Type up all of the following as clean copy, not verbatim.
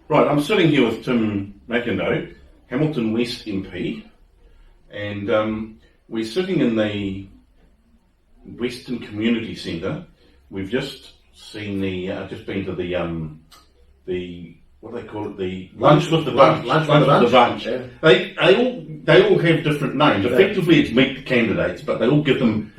Right, I'm sitting here with Tim Macindoe, Hamilton West MP, and we're sitting in the Western Community Centre. We've just seen just been to the what do they call it? The lunch with the bunch. Lunch with the bunch. Yeah. They all have different names. Effectively, it's meet the candidates, but they all give them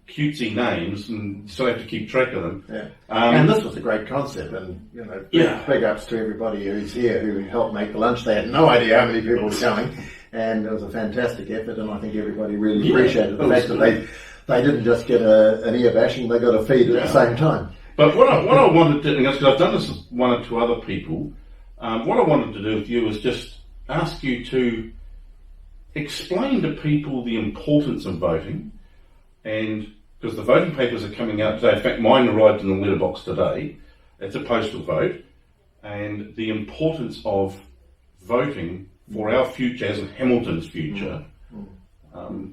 cutesy names, and you still have to keep track of them. Yeah. And this was a great concept, and big ups to everybody who's here who helped make the lunch. They had no idea how many people were coming, and it was a fantastic effort, and I think everybody really appreciated the fact that they didn't just get an ear bashing; they got a feed at the same time. But what I wanted to do, because I've done this with one or two other people, what I wanted to do with you is just ask you to explain to people the importance of voting, and because the voting papers are coming out today. In fact, mine arrived in the letterbox today. It's a postal vote, and the importance of voting for our future as Hamilton's future.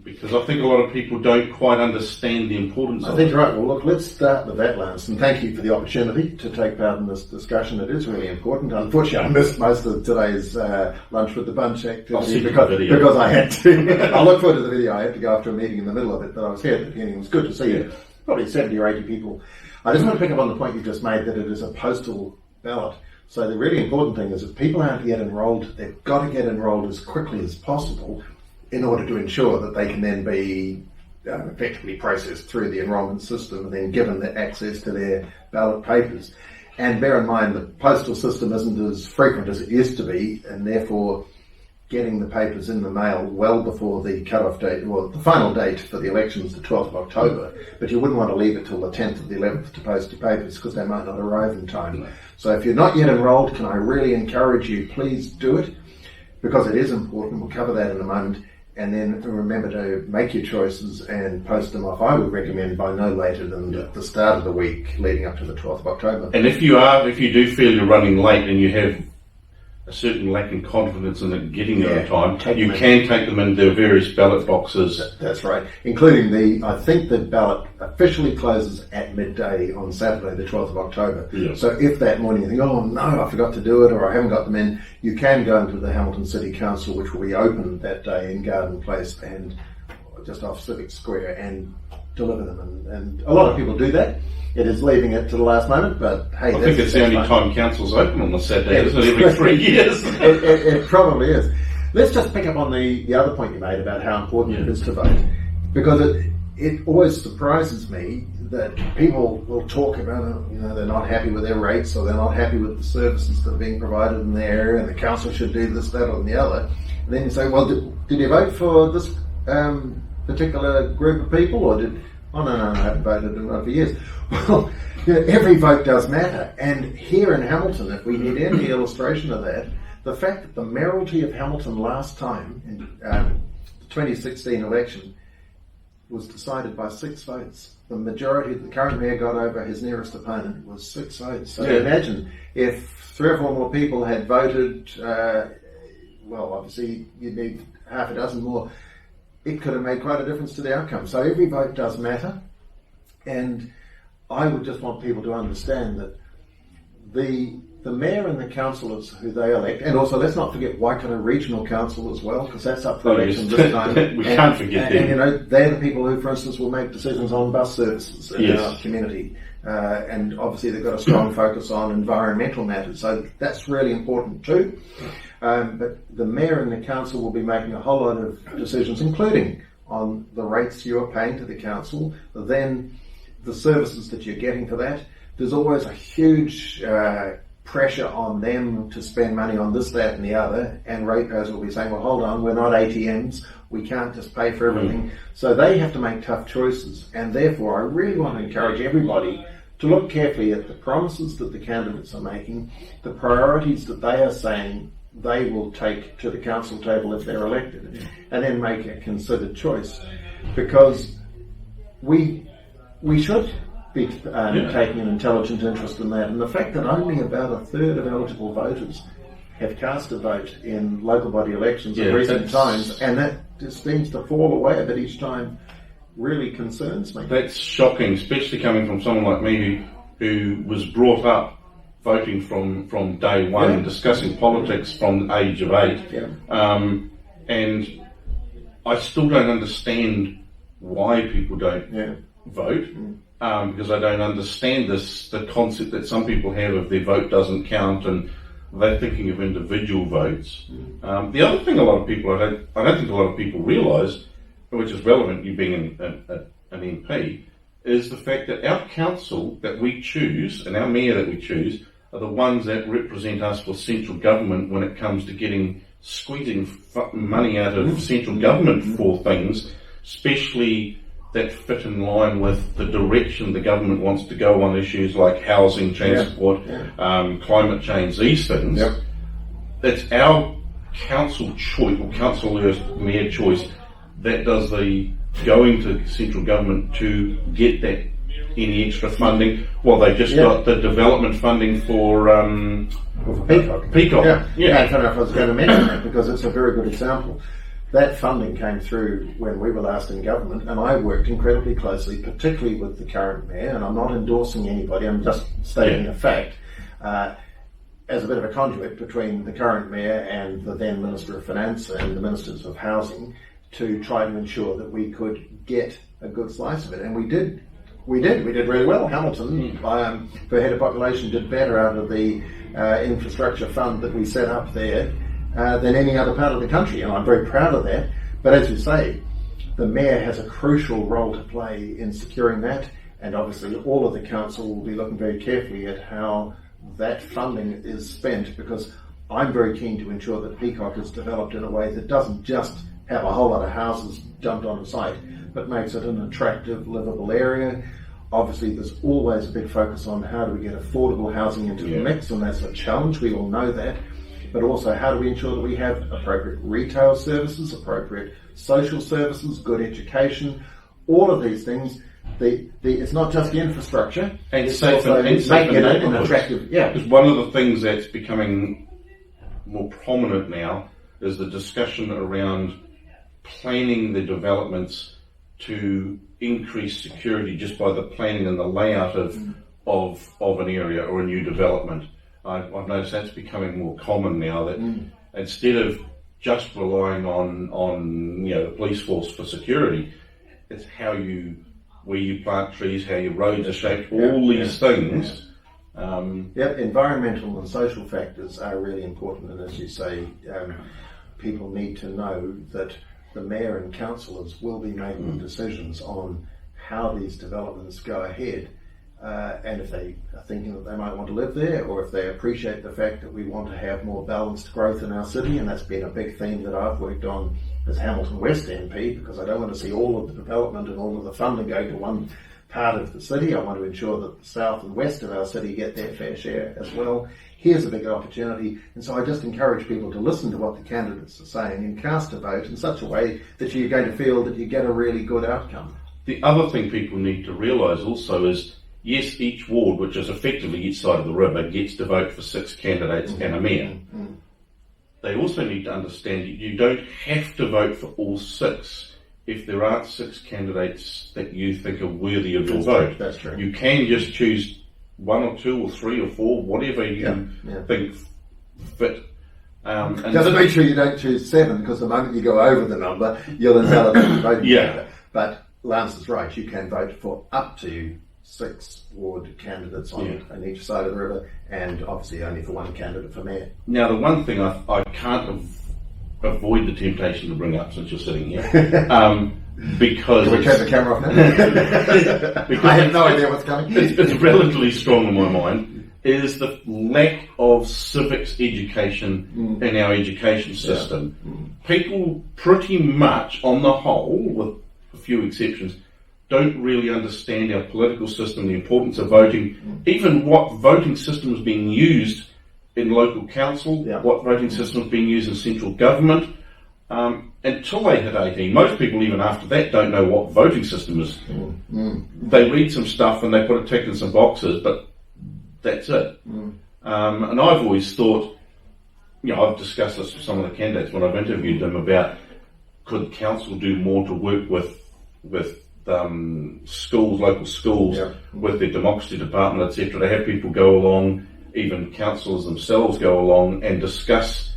Because I think a lot of people don't quite understand the importance of it. I think you're right. Well, look, let's start with that, Lance, and thank you for the opportunity to take part in this discussion. It is really important. Unfortunately, I missed most of today's lunch with the bunch activity because I had to. I look forward to the video. I had to go after a meeting in the middle of it, but I was here at the beginning. It was good to see you. Probably 70 or 80 people. I just want to pick up on the point you just made that it is a postal ballot. So the really important thing is if people aren't yet enrolled, they've got to get enrolled as quickly as possible in order to ensure that they can then be effectively processed through the enrolment system and then given the access to their ballot papers. And bear in mind, the postal system isn't as frequent as it used to be, and therefore getting the papers in the mail well before the cut-off date, well, the final date for the election is the 12th of October, but you wouldn't want to leave it till the 10th or the 11th to post your papers because they might not arrive in time. So if you're not yet enrolled, can I really encourage you, please do it, because it is important. We'll cover that in a moment. And then remember to make your choices and post them off. I would recommend by no later than the start of the week leading up to the 12th of October. And if you do feel you're running late and you have a certain lack in confidence in it getting there on time, you can take them into various ballot boxes. That's right, including I think the ballot officially closes at midday on Saturday, the 12th of October. Yeah. So if that morning you think, oh no, I forgot to do it, or I haven't got them in, you can go into the Hamilton City Council, which will be open that day in Garden Place and just off Civic Square, and deliver them. And a lot of people do that. It is leaving it to the last moment, but hey, I think it's the only time council's open on the Saturday, isn't it? Every 3 years. It probably is. Let's just pick up on the other point you made about how important it is to vote, because it always surprises me that people will talk about, they're not happy with their rates, or they're not happy with the services that are being provided in their area, and the council should do this, that, or the other. And then you say, well, did you vote for this particular group of people, or did? Oh no, I haven't voted in for years. Well, every vote does matter, and here in Hamilton, if we need any illustration of that, the fact that the mayoralty of Hamilton last time in the 2016 election was decided by 6 votes. The majority the current mayor got over his nearest opponent was 6 votes. So imagine if 3 or 4 more people had voted. Well, obviously you'd need half a dozen more. It could have made quite a difference to the outcome. So every vote does matter, and I would just want people to understand that the mayor and the councillors who they elect, and also let's not forget Waikato Regional Council as well, because that's up for election this time. We can't forget them. They're the people who, for instance, will make decisions on bus services in our community. And obviously they've got a strong focus on environmental matters, so that's really important too. But the mayor and the council will be making a whole lot of decisions, including on the rates you're paying to the council, then the services that you're getting for that. There's always a huge pressure on them to spend money on this, that and the other, and ratepayers will be saying, well, hold on, we're not ATMs, we can't just pay for everything. So they have to make tough choices, and therefore I really want to encourage everybody to look carefully at the promises that the candidates are making, the priorities that they are saying they will take to the council table if they're elected, and then make a considered choice, because we should be taking an intelligent interest in that. And the fact that only about a third of eligible voters have cast a vote in local body elections in recent times, and that just seems to fall away a bit each time, really concerns me. That's shocking, especially coming from someone like me who was brought up voting from day one, and discussing politics from the age of 8. And I still don't understand why people don't vote, because I don't understand the concept that some people have of their vote doesn't count, and they're thinking of individual votes. The other thing a lot of people, I don't think a lot of people realise, which is relevant, you being an MP, is the fact that our council that we choose and our mayor that we choose are the ones that represent us for central government when it comes to squeezing money out of central government for things, especially that fit in line with the direction the government wants to go on issues like housing, transport, climate change, these things. It's our council choice, or councillor's mayor choice, that does the going to central government to get that any extra funding. Well, they just got the development funding for Peacock. I don't know if I was going to mention that because it's a very good example. That funding came through when we were last in government, and I worked incredibly closely, particularly with the current mayor, and I'm not endorsing anybody, I'm just stating a fact, as a bit of a conduit between the current mayor and the then Minister of Finance and the Ministers of Housing to try to ensure that we could get a good slice of it. And we did really well. Hamilton, per head of population, did better out of the infrastructure fund that we set up there than any other part of the country, and I'm very proud of that. But as you say, the mayor has a crucial role to play in securing that, and obviously all of the council will be looking very carefully at how that funding is spent, because I'm very keen to ensure that Peacock is developed in a way that doesn't just have a whole lot of houses dumped on the site, but makes it an attractive, livable area. Obviously, there's always a big focus on how do we get affordable housing into the mix, and that's a challenge, we all know that. But also, how do we ensure that we have appropriate retail services, appropriate social services, good education, all of these things. It's not just the infrastructure, and it's safe also and safe making it an attractive. Because one of the things that's becoming more prominent now is the discussion around planning the developments to increase security just by the planning and the layout of an area or a new development. I've noticed that's becoming more common now, that instead of just relying on the police force for security, it's where you plant trees, how your roads are shaped, all these things. Environmental and social factors are really important, and as you say, people need to know that the mayor and councillors will be making decisions on how these developments go ahead, and if they are thinking that they might want to live there, or if they appreciate the fact that we want to have more balanced growth in our city, and that's been a big theme that I've worked on as Hamilton West MP, because I don't want to see all of the development and all of the funding go to one part of the city. I want to ensure that the south and west of our city get their fair share as well. Here's a big opportunity, and so I just encourage people to listen to what the candidates are saying and cast a vote in such a way that you're going to feel that you get a really good outcome. The other thing people need to realise also is, yes, each ward, which is effectively each side of the river, gets to vote for 6 candidates and a mayor. They also need to understand you don't have to vote for all 6 if there aren't 6 candidates that you think are worthy of your vote. That's true. You can just choose 1 or 2 or 3 or 4, whatever you think fit. And just make sure you don't choose 7, because the moment you go over the number, you'll invalidate the voting paper. But Lance is right, you can vote for up to 6 ward candidates on each side of the river, and obviously only for 1 candidate for mayor. Now, the one thing I can't avoid the temptation to bring up, since you're sitting here, because... Can we turn the camera off now? Because I have no idea what's coming. It's relatively strong in my mind, is the lack of civics education in our education system. People pretty much, on the whole, with a few exceptions, don't really understand our political system, the importance of voting, even what voting system is being used in local council, what voting system is being used in central government, until they hit 18. Most people, even after that, don't know what voting system is. They read some stuff and they put a tick in some boxes, but that's it. And I've always thought, I've discussed this with some of the candidates when I've interviewed them about, could council do more to work with schools, local schools, with their democracy department, etc., to have people go along even councillors themselves go along and discuss,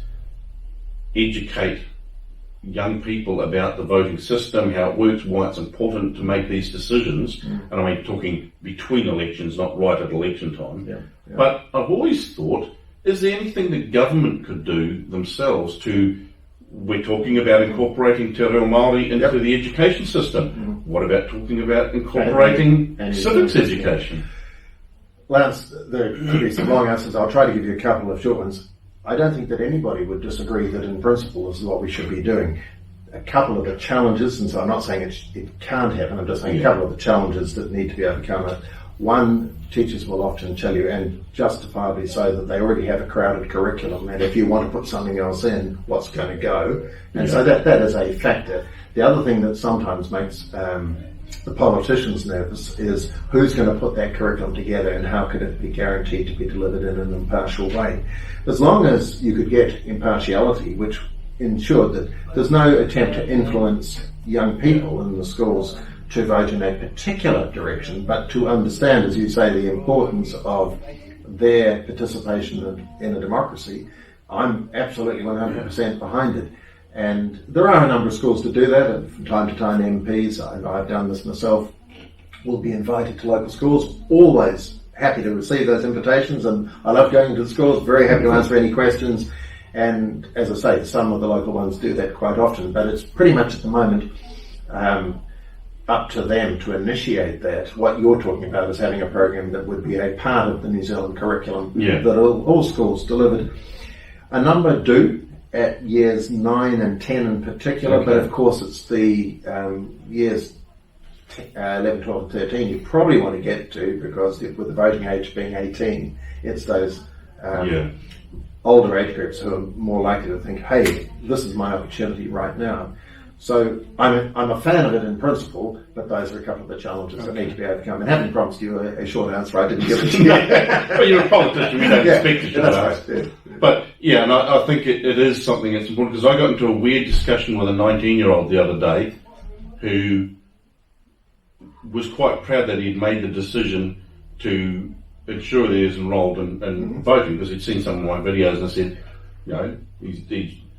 educate young people about the voting system, how it works, why it's important to make these decisions. And I mean talking between elections, not right at election time. But I've always thought, is there anything the government could do themselves to, we're talking about incorporating Te Reo Māori into the education system. What about talking about incorporating civics education? Lance, there could be some long answers. I'll try to give you a couple of short ones. I don't think that anybody would disagree that in principle this is what we should be doing. A couple of the challenges, and so I'm not saying it can't happen, I'm just saying a couple of the challenges that need to be overcome. One, teachers will often tell you, and justifiably so, that they already have a crowded curriculum, and if you want to put something else in, what's going to go? And so that is a factor. The other thing that sometimes makes the politicians nervous is who's going to put that curriculum together and how could it be guaranteed to be delivered in an impartial way. As long as you could get impartiality, which ensured that there's no attempt to influence young people in the schools to vote in a particular direction, but to understand, as you say, the importance of their participation in a democracy, I'm absolutely 100% behind it. And there are a number of schools to do that, and from time to time MPs, I've done this myself, will be invited to local schools. Always happy to receive those invitations, and I love going to the schools, very happy to answer any questions. And as I say, some of the local ones do that quite often, but it's pretty much at the moment up to them to initiate that. What you're talking about is having a program that would be a part of the New Zealand curriculum that all schools delivered. A number do, at years 9 and 10 in particular, but of course it's the years 11, 12 and 13 you probably want to get to, because with the voting age being 18, it's those older age groups who are more likely to think, hey, this is my opportunity right now. So I'm a fan of it in principle, but those are a couple of the challenges that need to be overcome. And having promised you a short answer, I didn't give it to you. But you're a politician, we don't expect you to that's right. But and I think it is something that's important, because I got into a weird discussion with a 19-year-old the other day who was quite proud that he'd made the decision to ensure that he was enrolled in voting, because he'd seen some of my videos, and I said,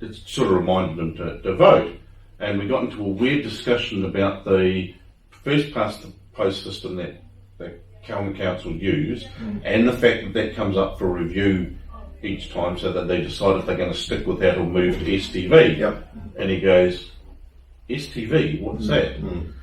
it sort of reminded him to vote. And we got into a weird discussion about the first past the post system that the County Council use, and the fact that comes up for review each time, so that they decide if they're going to stick with that or move to STV. And he goes, STV, what's that? And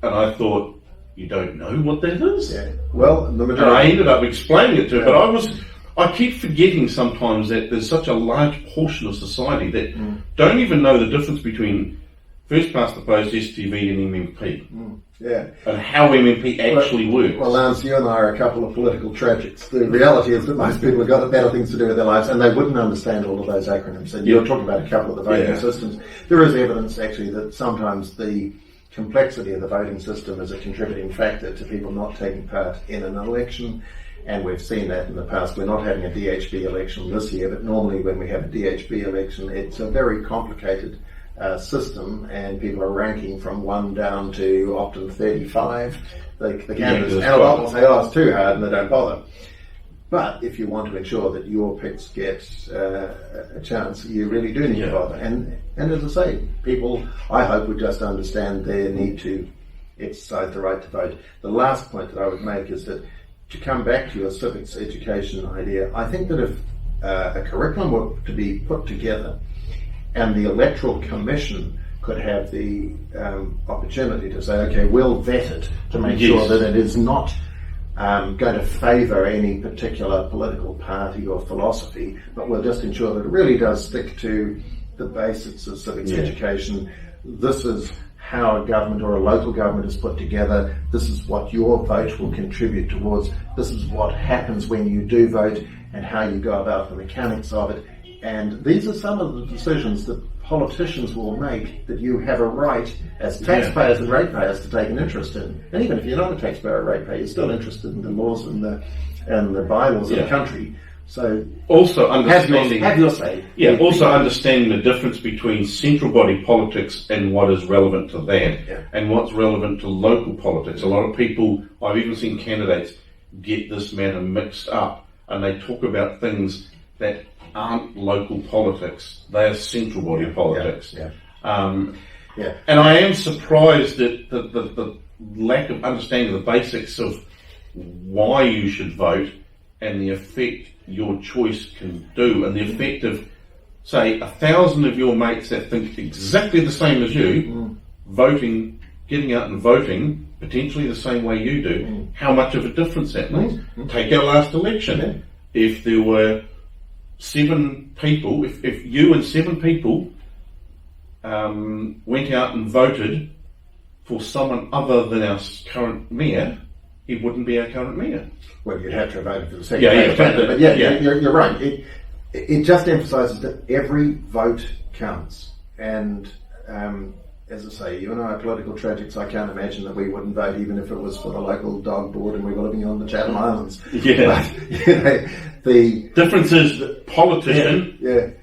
I thought, you don't know what that is? Well, the majority. And I ended up explaining it to him, but I keep forgetting sometimes that there's such a large portion of society that don't even know the difference between first past the post, STV and MMP. And how MMP actually works. Well, Lance, you and I are a couple of political tragics. The reality is that most people have got better things to do with their lives, and they wouldn't understand all of those acronyms. And you're talking about a couple of the voting systems. There is evidence, actually, that sometimes the complexity of the voting system is a contributing factor to people not taking part in an election. And we've seen that in the past. We're not having a DHB election this year, but normally when we have a DHB election, it's a very complicated system, and people are ranking from 1 down to often 35. The candidates and a lot will say, it's too hard, and they don't bother. But if you want to ensure that your picks get a chance, you really do need to bother. And as I say, people, I hope, would just understand their need to exercise the right to vote. The last point that I would make is that, to come back to your civics education idea, I think that if a curriculum were to be put together and the Electoral Commission could have the opportunity to say, okay, we'll vet it to make sure that it is not going to favour any particular political party or philosophy, but we'll just ensure that it really does stick to the basics of civics education. This is how a government or a local government is put together. This is what your vote will contribute towards. This is what happens when you do vote and how you go about the mechanics of it. And these are some of the decisions that politicians will make that you have a right as taxpayers and ratepayers to take an interest in. And even if you're not a taxpayer or ratepayer, you're still interested in the laws and the bylaws of the country. So also understanding have your say. Also understanding the difference between central body politics and what is relevant to that, and what's relevant to local politics. A lot of people, I've even seen candidates get this matter mixed up. and they talk about things that aren't local politics. They are central body politics. And I am surprised at the lack of understanding of the basics of why you should vote and the effect your choice can do, and the effect of, say, 1,000 of your mates that think exactly the same as you, voting, getting out and voting, potentially the same way you do, how much of a difference that makes. Take our last election. If there were 7 people, if you and 7 people went out and voted for someone other than our current mayor, he wouldn't be our current mayor. Well, you'd have to have voted for the second. But you're right. It just emphasises that every vote counts. And as I say, you and I are political tragics. I can't imagine that we wouldn't vote even if it was for the local dog board and we were living on the Chatham Islands. But, the difference is that politician,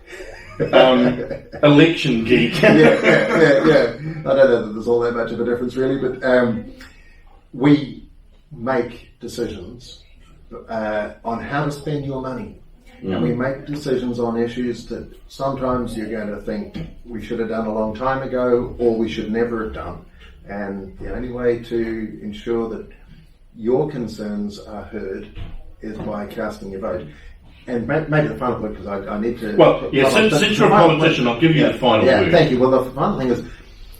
election geek. I don't know that there's all that much of a difference really, but we make decisions on how to spend your money. And we make decisions on issues that sometimes you're going to think we should have done a long time ago or we should never have done. And the only way to ensure that your concerns are heard is by casting your vote. And maybe the final point, because I need to... Well, since you're a politician, I'll give you the final word. Thank you. Well, the final thing is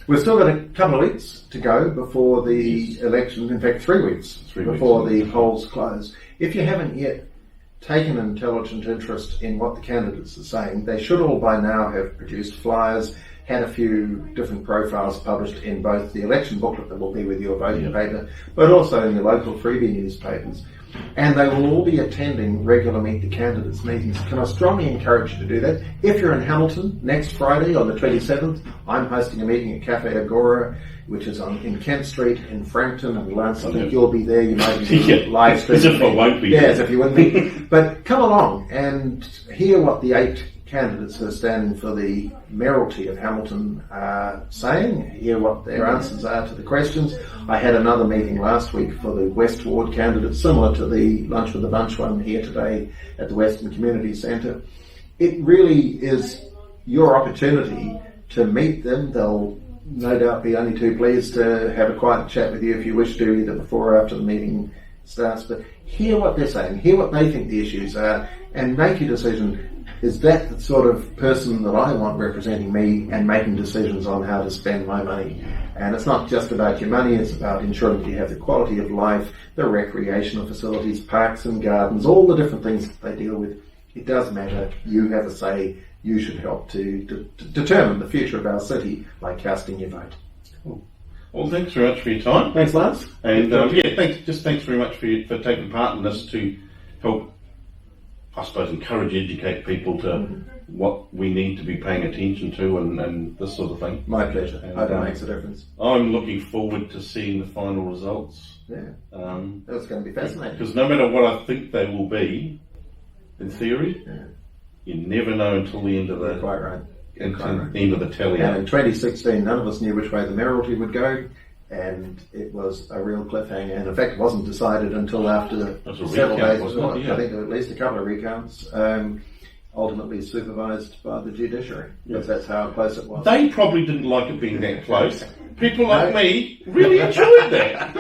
we've still got a couple of weeks to go before the election. In fact, 3 weeks before the polls close. If you haven't yet taken an intelligent interest in what the candidates are saying, they should all by now have produced flyers, had a few different profiles published in both the election booklet that will be with your voting paper, but also in your local freebie newspapers. And they will all be attending regular Meet the Candidates meetings. Can I strongly encourage you to do that? If you're in Hamilton, next Friday on the 27th, I'm hosting a meeting at Cafe Agora, which is in Kent Street in Frampton, and Lance, I think you'll be there. You might be live streaming. As if I won't be. Yeah, as if you wouldn't be. But come along and hear what the 8 candidates who are standing for the mayoralty of Hamilton are saying, hear what their answers are to the questions. I had another meeting last week for the West Ward candidates, similar to the Lunch with the Bunch one here today at the Western Community Centre. It really is your opportunity to meet them. They'll no doubt be only too pleased to have a quiet chat with you if you wish to, either before or after the meeting starts. But hear what they're saying, hear what they think the issues are, and make your decision. Is that the sort of person that I want representing me and making decisions on how to spend my money? And it's not just about your money, it's about ensuring that you have the quality of life, the recreational facilities, parks and gardens, all the different things that they deal with. It does matter. You have a say. You should help to determine the future of our city by casting your vote. Cool. Well, thanks very much for your time. Thanks, Lance. And thanks very much for taking part in this to help, I suppose, educate people to what we need to be paying attention to and this sort of thing. My pleasure. And, I hope it makes a difference. I'm looking forward to seeing the final results. Yeah. That's going to be fascinating. Because no matter what I think they will be, in theory, you never know until the end of the quite right. End of the tally. And in 2016, none of us knew which way the mayoralty would go. And it was a real cliffhanger, and in fact it wasn't decided until after several days. I think there were at least a couple of recounts, ultimately supervised by the judiciary. Yes. That's how close it was. They probably didn't like it being that close. People like me really enjoyed that.